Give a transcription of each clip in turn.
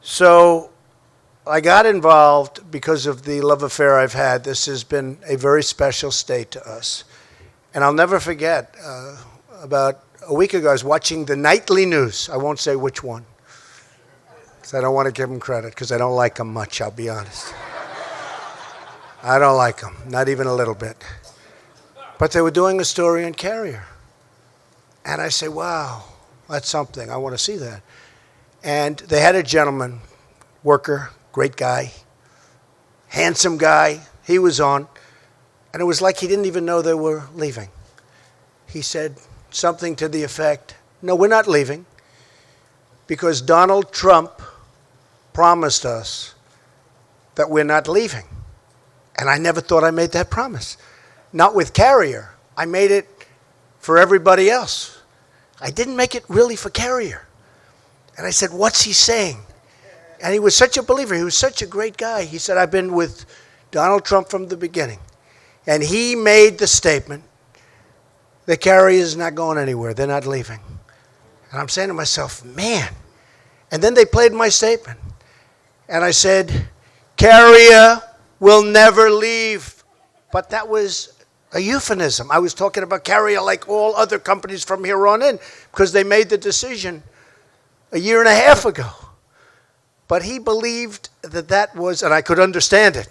So I got involved because of the love affair I've had. This has been a very special state to us. And I'll never forget, about a week ago, I was watching the nightly news. I won't say which one, because I don't want to give them credit, because I don't like them much, I'll be honest. I don't like them, not even a little bit. But they were doing a story on Carrier. And I say, wow, that's something. I want to see that. And they had a gentleman, worker, great guy, handsome guy. He was on. And it was like he didn't even know they were leaving. He said something to the effect, no, we're not leaving, because Donald Trump promised us that we're not leaving. And I never thought I made that promise. Not with Carrier. I made it for everybody else. I didn't make it really for Carrier. And I said, what's he saying? And he was such a believer. He was such a great guy. He said, I've been with Donald Trump from the beginning. And he made the statement, the Carrier is not going anywhere. They're not leaving. And I'm saying to myself, man. And then they played my statement. And I said, Carrier will never leave. But that was a euphemism. I was talking about Carrier like all other companies from here on in, because they made the decision a year and a half ago. But he believed that that was, and I could understand it.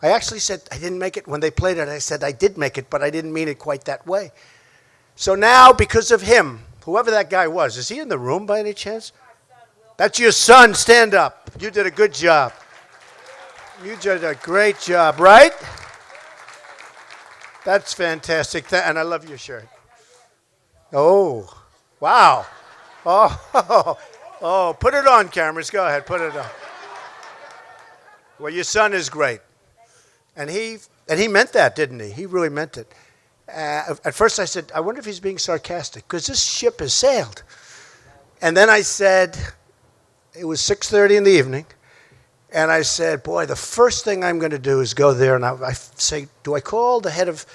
I actually said I didn't make it. When they played it, I said I did make it, but I didn't mean it quite that way. So now, because of him, whoever that guy was, is he in the room by any chance? That's your son. Stand up. You did a good job. You did a great job, right? That's fantastic. And I love your shirt. Oh, wow. Oh, put it on, cameras. Go ahead, put it on. Well, your son is great. And he meant that, didn't he? He really meant it. At first I said, I wonder if he's being sarcastic, because this ship has sailed. And then I said, it was 6:30 in the evening, and I said, boy, the first thing I'm going to do is go there, and I say, do I call the head of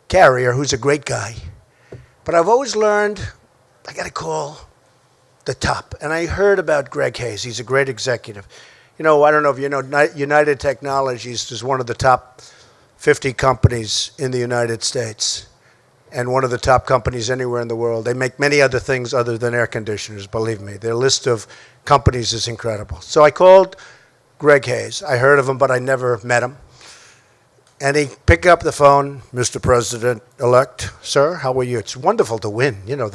Carrier, who's a great guy? But I've always learned I got to call the top. And I heard about Greg Hayes. He's a great executive. You know, I don't know if you know, United Technologies is one of the top 50 companies in the United States and one of the top companies anywhere in the world. They make many other things other than air conditioners, believe me. Their list of companies is incredible. So I called Greg Hayes. I heard of him, but I never met him. And he picked up the phone, Mr. President-elect, sir, how are you? It's wonderful to win. You know,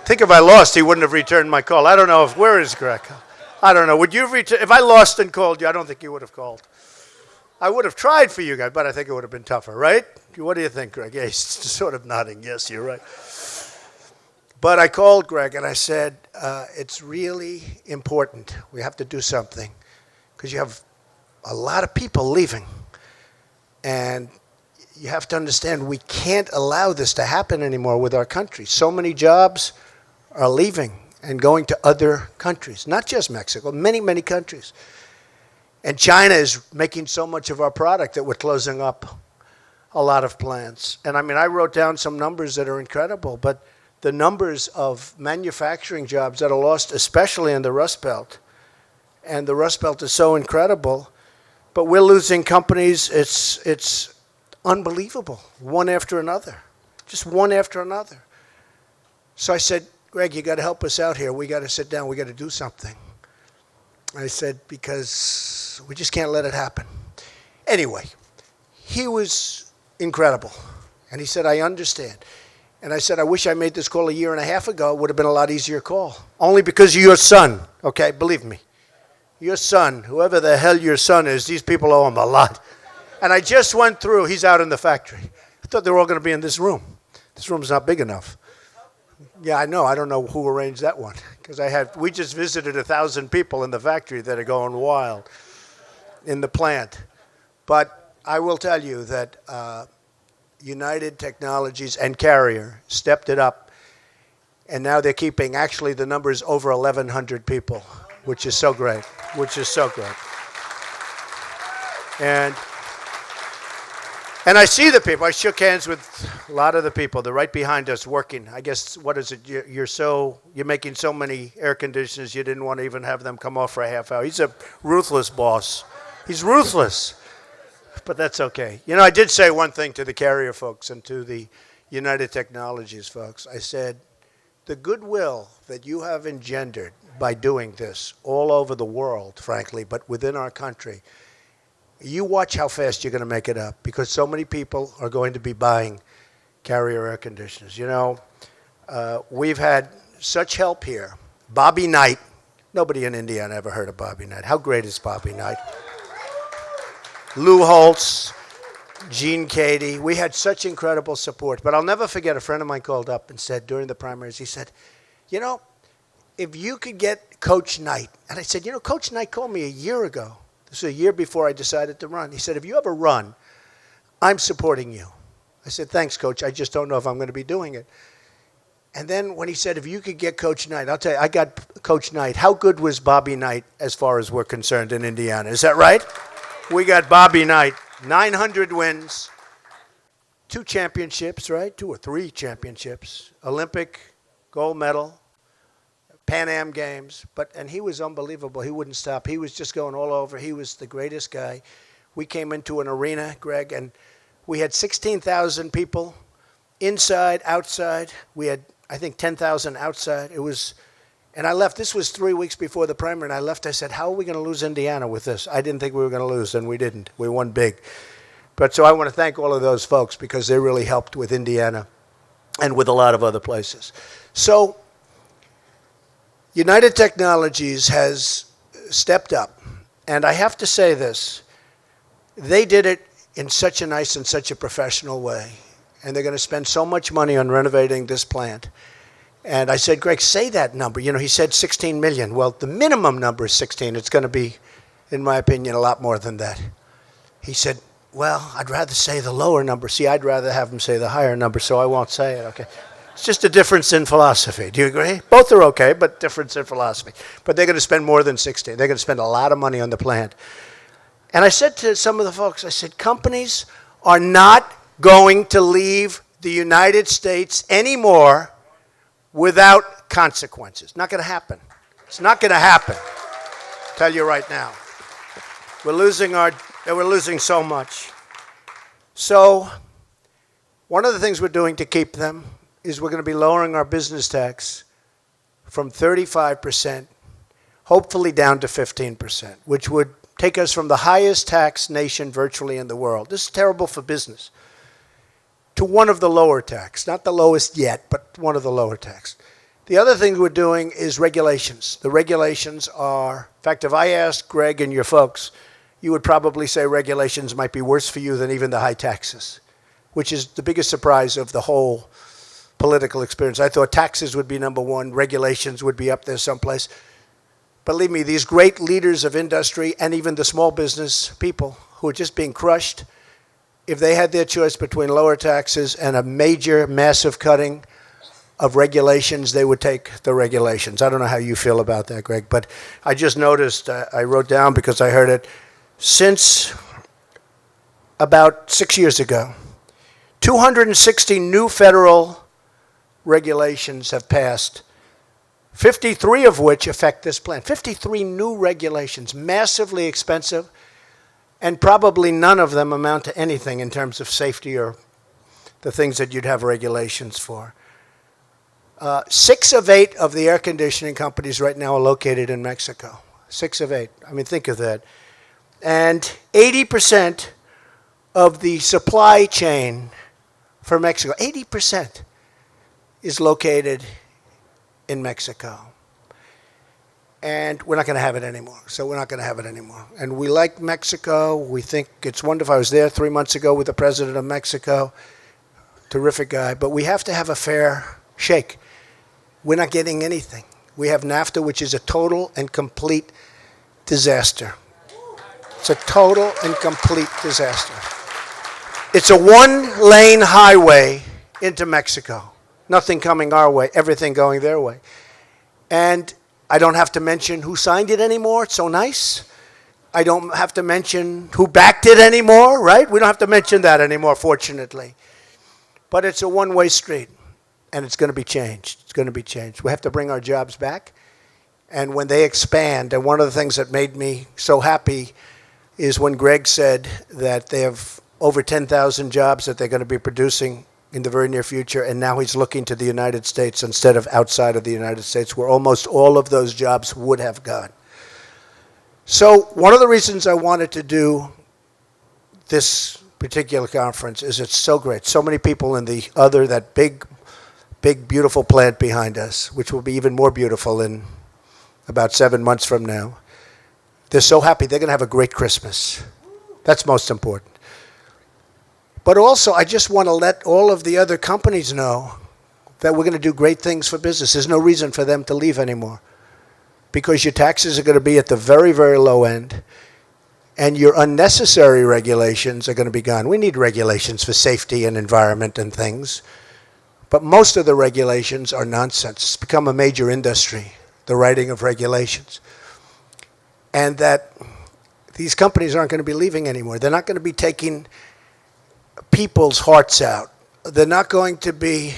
think if I lost, he wouldn't have returned my call. I don't know where is Greg? I don't know. Would you return? If I lost and called you, I don't think you would have called. I would have tried for you guys, but I think it would have been tougher, right? What do you think, Greg? Yeah, he's sort of nodding. Yes, you're right. But I called Greg and I said, it's really important. We have to do something because you have a lot of people leaving. And you have to understand we can't allow this to happen anymore with our country. So many jobs are leaving and going to other countries, not just Mexico, many, many countries. And China is making so much of our product that we're closing up a lot of plants. And I mean, I wrote down some numbers that are incredible, but the numbers of manufacturing jobs that are lost, especially in the Rust Belt, and the Rust Belt is so incredible, but we're losing companies. It's unbelievable, one after another, just one after another. So I said, Greg, you got to help us out here. We got to sit down. We got to do something. I said, because we just can't let it happen. Anyway, he was incredible. And he said, I understand. And I said, I wish I made this call a year and a half ago. It would have been a lot easier call. Only because of your son, okay? Believe me. Your son, whoever the hell your son is, these people owe him a lot. And I just went through. He's out in the factory. I thought they were all going to be in this room. This room's not big enough. Yeah, I know. I don't know who arranged that one. Because we just visited 1,000 people in the factory that are going wild in the plant. But I will tell you that United Technologies and Carrier stepped it up. And now they're keeping, actually the number is over 1,100 people, which is so great, And I see the people. I shook hands with a lot of the people. They're right behind us working. I guess, what is it? You're making so many air conditioners, you didn't want to even have them come off for a half hour. He's a ruthless boss. He's ruthless. But that's okay. You know, I did say one thing to the Carrier folks and to the United Technologies folks. I said, the goodwill that you have engendered by doing this all over the world, frankly, but within our country, you watch how fast you're going to make it up, because so many people are going to be buying Carrier air conditioners. You know, we've had such help here. Bobby Knight. Nobody in Indiana ever heard of Bobby Knight. How great is Bobby Knight? Lou Holtz, Gene Cady. We had such incredible support. But I'll never forget, a friend of mine called up and said during the primaries, he said, you know, if you could get Coach Knight. And I said, you know, Coach Knight called me a year ago. This was a year before I decided to run. He said, if you ever run, I'm supporting you. I said, thanks, Coach. I just don't know if I'm going to be doing it. And then when he said, if you could get Coach Knight, I'll tell you, I got Coach Knight. How good was Bobby Knight as far as we're concerned in Indiana? Is that right? We got Bobby Knight, 900 wins, 2 championships, right? 2 or 3 championships, Olympic gold medal, Pan Am Games, and he was unbelievable. He wouldn't stop. He was just going all over. He was the greatest guy. We came into an arena, Greg, and we had 16,000 people inside, outside. We had, I think, 10,000 outside. And I left. This was 3 weeks before the primary, and I left. I said, how are we going to lose Indiana with this? I didn't think we were going to lose, and we didn't. We won big. But so I want to thank all of those folks, because they really helped with Indiana and with a lot of other places. So United Technologies has stepped up, and I have to say this. They did it in such a nice and such a professional way, and they're going to spend so much money on renovating this plant. And I said, Greg, say that number. You know, he said 16 million. Well, the minimum number is 16. It's going to be, in my opinion, a lot more than that. He said, well, I'd rather say the lower number. See, I'd rather have him say the higher number, so I won't say it, okay? It's just a difference in philosophy. Do you agree? Both are okay, but difference in philosophy. But they're going to spend more than 16. They're going to spend a lot of money on the plant. And I said to some of the folks, I said, companies are not going to leave the United States anymore without consequences. Not going to happen. It's not going to happen. I'll tell you right now. We're losing so much. So one of the things we're doing to keep them is we're going to be lowering our business tax from 35%, hopefully down to 15%, which would take us from the highest tax nation virtually in the world. This is terrible for business. To one of the lower tax, not the lowest yet, but one of the lower tax. The other thing we're doing is regulations. The regulations are, in fact, if I asked Greg and your folks, you would probably say regulations might be worse for you than even the high taxes, which is the biggest surprise of the whole political experience. I thought taxes would be number one, regulations would be up there someplace. Believe me, these great leaders of industry and even the small business people who are just being crushed, if they had their choice between lower taxes and a major, massive cutting of regulations, they would take the regulations. I don't know how you feel about that, Greg, but I just noticed, I wrote down because I heard it, since about 6 years ago, 260 new federal regulations have passed, 53 of which affect this plant. 53 new regulations, massively expensive, and probably none of them amount to anything in terms of safety or the things that you'd have regulations for. 6 of 8 of the air conditioning companies right now are located in Mexico. 6 of 8. I mean, think of that. And 80% of the supply chain for Mexico, 80% is located in Mexico. And we're not going to have it anymore. So we're not going to have it anymore. And we like Mexico. We think it's wonderful. I was there 3 months ago with the president of Mexico. Terrific guy. But we have to have a fair shake. We're not getting anything. We have NAFTA, which is a total and complete disaster. It's a total and complete disaster. It's a one-lane highway into Mexico. Nothing coming our way, everything going their way. And I don't have to mention who signed it anymore. It's so nice. I don't have to mention who backed it anymore, right? We don't have to mention that anymore, fortunately. But it's a one-way street, and it's going to be changed. It's going to be changed. We have to bring our jobs back. And when they expand, and one of the things that made me so happy is when Greg said that they have over 10,000 jobs that they're going to be producing in the very near future, and now he's looking to the United States instead of outside of the United States, where almost all of those jobs would have gone. So one of the reasons I wanted to do this particular conference is it's so great. So many people in that big, beautiful plant behind us, which will be even more beautiful in about 7 months from now. They're so happy. They're going to have a great Christmas. That's most important. But also, I just want to let all of the other companies know that we're going to do great things for business. There's no reason for them to leave anymore, because your taxes are going to be at the very, very low end, and your unnecessary regulations are going to be gone. We need regulations for safety and environment and things, but most of the regulations are nonsense. It's become a major industry, the writing of regulations. And that these companies aren't going to be leaving anymore. They're not going to be taking people's hearts out. They're not going to be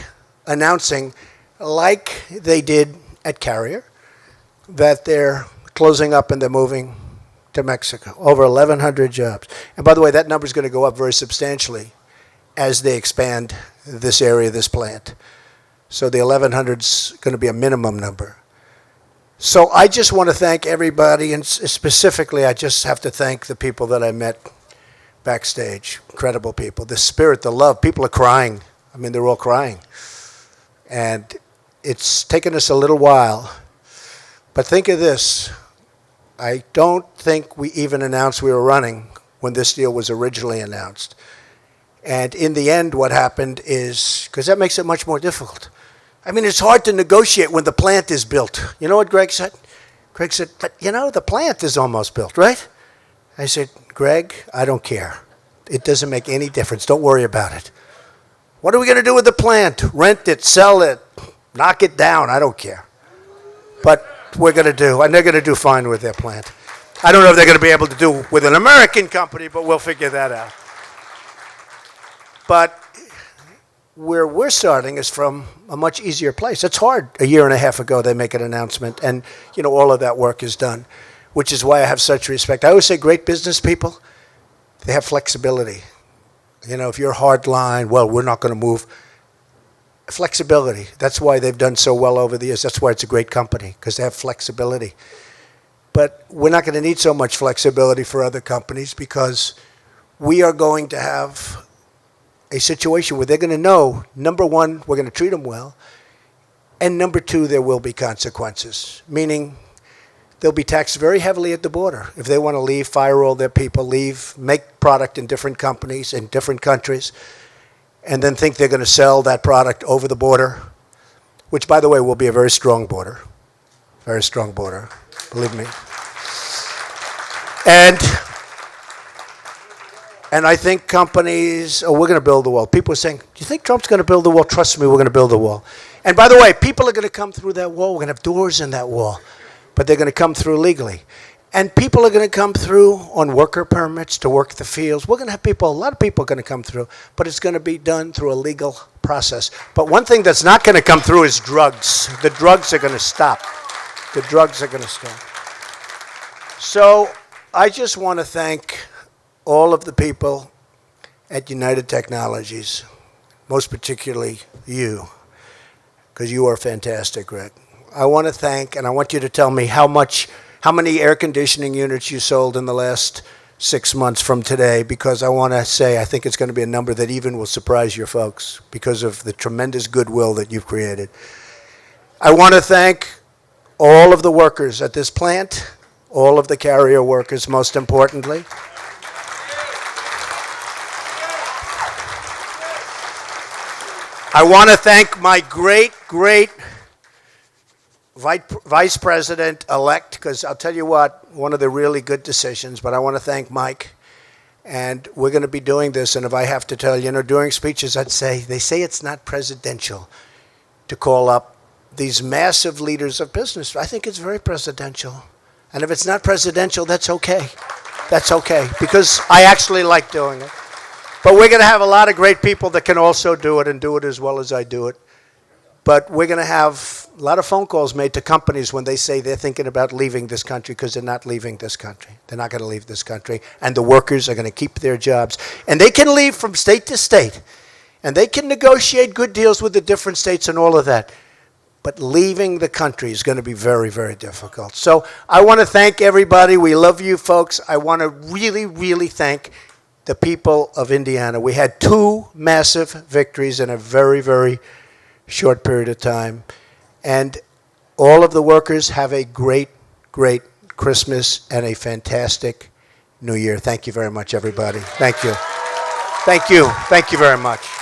announcing, like they did at Carrier, that they're closing up and they're moving to Mexico. Over 1,100 jobs. And by the way, that number is going to go up very substantially as they expand this area, this plant. So the 1,100 is going to be a minimum number. So I just want to thank everybody, and specifically I just have to thank the people that I met backstage. Incredible people. The spirit, the love. People are crying. I mean, they're all crying. And it's taken us a little while. But think of this. I don't think we even announced we were running when this deal was originally announced. And in the end, what happened is, because that makes it much more difficult. I mean, it's hard to negotiate when the plant is built. You know what Greg said? Greg said, but you know, the plant is almost built, right? I said, Greg, I don't care. It doesn't make any difference. Don't worry about it. What are we going to do with the plant? Rent it, sell it, knock it down. I don't care. But we're going to do, and they're going to do fine with their plant. I don't know if they're going to be able to do with an American company, but we'll figure that out. But where we're starting is from a much easier place. It's hard. A year and a half ago, they make an announcement, and you know all of that work is done, which is why I have such respect. I always say great business people, they have flexibility. You know, if you're hard line, well, we're not going to move. Flexibility. That's why they've done so well over the years. That's why it's a great company, because they have flexibility. But we're not going to need so much flexibility for other companies, because we are going to have a situation where they're going to know, number one, we're going to treat them well, and number two, there will be consequences, meaning they'll be taxed very heavily at the border. If they want to leave, fire all their people, leave, make product in different companies in different countries, and then think they're going to sell that product over the border, which, by the way, will be a very strong border, believe me. And I think companies, we're going to build the wall. People are saying, do you think Trump's going to build the wall? Trust me, we're going to build the wall. And by the way, people are going to come through that wall. We're going to have doors in that wall, but they're going to come through legally. And people are going to come through on worker permits to work the fields. We're going to have a lot of people are going to come through, but it's going to be done through a legal process. But one thing that's not going to come through is drugs. The drugs are going to stop. So I just want to thank all of the people at United Technologies, most particularly you, because you are fantastic, Greg. I want to thank, and I want you to tell me how many air conditioning units you sold in the last 6 months from today, because I want to say I think it's going to be a number that even will surprise your folks because of the tremendous goodwill that you've created. I want to thank all of the workers at this plant, all of the Carrier workers, most importantly. I want to thank my great Vice President-elect, because I'll tell you what, one of the really good decisions, but I want to thank Mike. And we're going to be doing this, and if I have to tell you, during speeches they say it's not presidential to call up these massive leaders of business. I think it's very presidential. And if it's not presidential, that's okay. That's okay, because I actually like doing it. But we're going to have a lot of great people that can also do it and do it as well as I do it. But we're going to have a lot of phone calls made to companies when they say they're thinking about leaving this country, because they're not leaving this country. They're not going to leave this country. And the workers are going to keep their jobs. And they can leave from state to state. And they can negotiate good deals with the different states and all of that. But leaving the country is going to be very, very difficult. So I want to thank everybody. We love you folks. I want to really, really thank the people of Indiana. We had 2 massive victories in a very, very short period of time. And all of the workers have a great, great Christmas and a fantastic New Year. Thank you very much, everybody. Thank you. Thank you. Thank you very much.